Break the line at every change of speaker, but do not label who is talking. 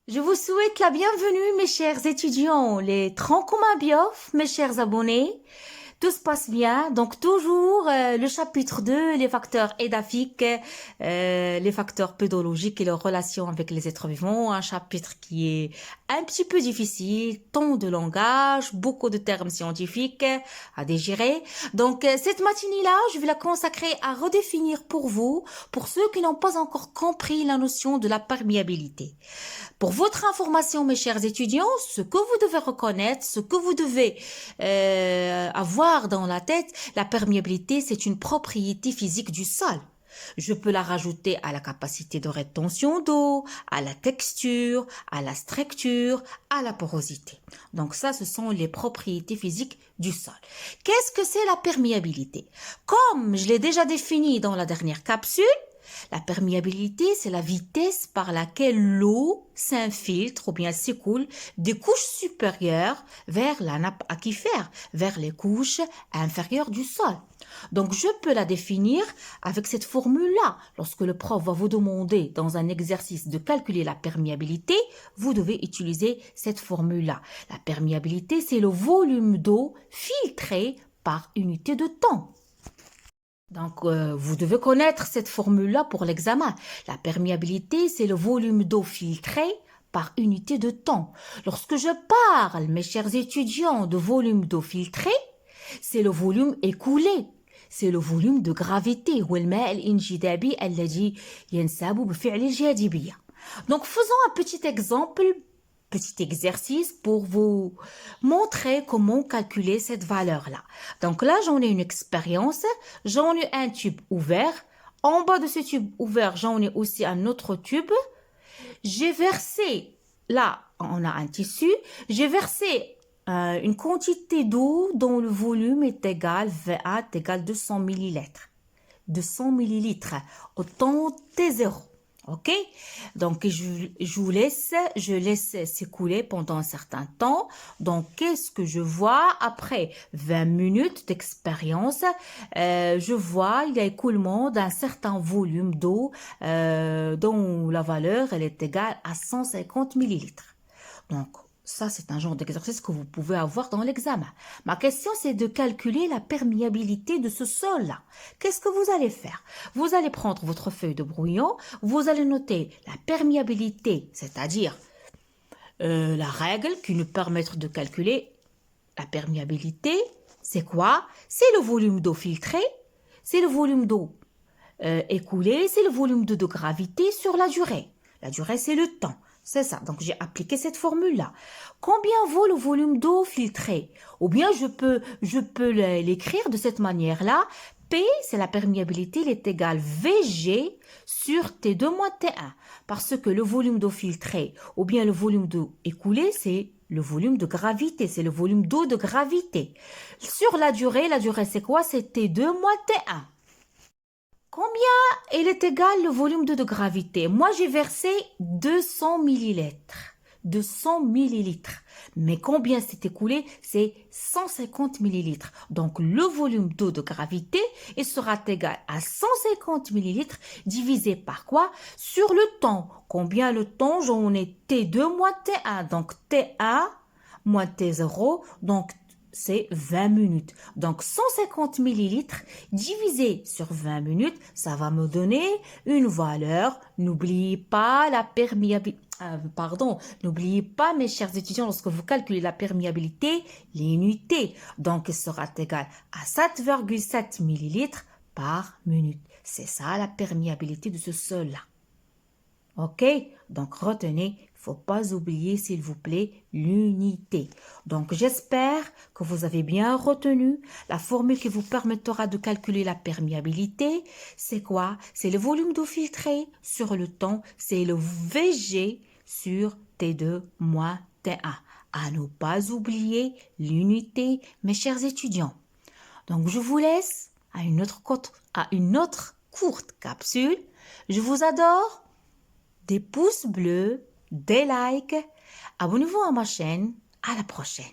Je vous souhaite la bienvenue, mes chers étudiants, les troncs communs biof, mes chers abonnés. Tout se passe bien. Donc, toujours le chapitre 2, les facteurs édaphiques, les facteurs pédologiques et leurs relations avec les êtres vivants. Un chapitre qui est un petit peu difficile, ton de langage, beaucoup de termes scientifiques à digérer. Donc, cette matinée-là, je vais la consacrer à redéfinir pour vous, pour ceux qui n'ont pas encore compris la notion de la perméabilité. Pour votre information, mes chers étudiants, ce que vous devez reconnaître, ce que vous devez avoir dans la tête, la perméabilité, c'est une propriété physique du sol. Je peux la rajouter à la capacité de rétention d'eau, à la texture, à la structure, à la porosité. Donc ça, ce sont les propriétés physiques du sol. Qu'est-ce que c'est la perméabilité? Comme je l'ai déjà défini dans la dernière capsule, la perméabilité, c'est la vitesse par laquelle l'eau s'infiltre ou bien s'écoule des couches supérieures vers la nappe aquifère, vers les couches inférieures du sol. Donc, je peux la définir avec cette formule-là. Lorsque le prof va vous demander dans un exercice de calculer la perméabilité, vous devez utiliser cette formule-là. La perméabilité, c'est le volume d'eau filtré par unité de temps. Donc, vous devez connaître cette formule-là pour l'examen. La perméabilité, c'est le volume d'eau filtré par unité de temps. Lorsque je parle, mes chers étudiants, de volume d'eau filtré, c'est le volume écoulé. C'est le volume de gravité. Donc, faisons un petit exemple, petit exercice pour vous montrer comment calculer cette valeur-là. Donc là, j'en ai une expérience. J'en ai un tube ouvert. En bas de ce tube ouvert, j'en ai aussi un autre tube. J'ai versé, là, on a un tissu. J'ai versé une quantité d'eau dont le volume est égal, V1 est égal 200 millilitres. 200 millilitres, autant T0. OK? Donc, je laisse s'écouler pendant un certain temps. Donc, qu'est-ce que je vois? Après 20 minutes d'expérience, je vois il y a écoulement d'un certain volume d'eau dont la valeur elle est égale à 150 millilitres. Donc, ça, c'est un genre d'exercice que vous pouvez avoir dans l'examen. Ma question, c'est de calculer la perméabilité de ce sol-là. Qu'est-ce que vous allez faire? Vous allez prendre votre feuille de brouillon, vous allez noter la perméabilité, c'est-à-dire la règle qui nous permet de calculer la perméabilité. C'est quoi? C'est le volume d'eau filtré, c'est le volume d'eau écoulé, c'est le volume de gravité sur la durée. La durée, c'est le temps. C'est ça. Donc, j'ai appliqué cette formule-là. Combien vaut le volume d'eau filtré? Ou bien, je peux l'écrire de cette manière-là. P, c'est la perméabilité, il est égal VG sur T2 moins T1. Parce que le volume d'eau filtré ou bien le volume d'eau écoulé, c'est le volume de gravité, c'est le volume d'eau de gravité. Sur la durée c'est quoi? C'est T2 moins T1. Combien il est égal le volume de gravité? Moi, j'ai versé 200 millilitres. 200 millilitres. Mais combien s'est écoulé? C'est 150 millilitres. Donc, le volume d'eau de gravité, il sera égal à 150 millilitres divisé par quoi? Sur le temps. Combien le temps? J'en ai T2 moins T1. Donc, T1 moins T0. Donc, c'est 20 minutes. Donc, 150 millilitres divisé sur 20 minutes, ça va me donner une valeur. N'oubliez pas la perméabilité. N'oubliez pas, mes chers étudiants, lorsque vous calculez la perméabilité, l'unité. Donc, elle sera égale à 7,7 millilitres par minute. C'est ça la perméabilité de ce sol-là. OK? Donc, retenez, il ne faut pas oublier, s'il vous plaît, l'unité. Donc, j'espère que vous avez bien retenu la formule qui vous permettra de calculer la perméabilité. C'est quoi? C'est le volume d'eau filtré sur le temps. C'est le VG sur T2 moins T1. À ne pas oublier l'unité, mes chers étudiants. Donc, je vous laisse à une autre courte capsule. Je vous adore. Des pouces bleus, des likes. Abonnez-vous à ma chaîne. À la prochaine.